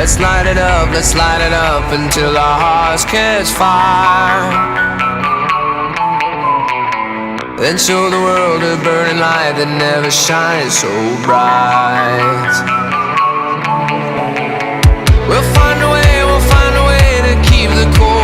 let's light it up until our hearts catch fire. Then show the world a burning light that never shines so bright. We'll find a way to keep the core.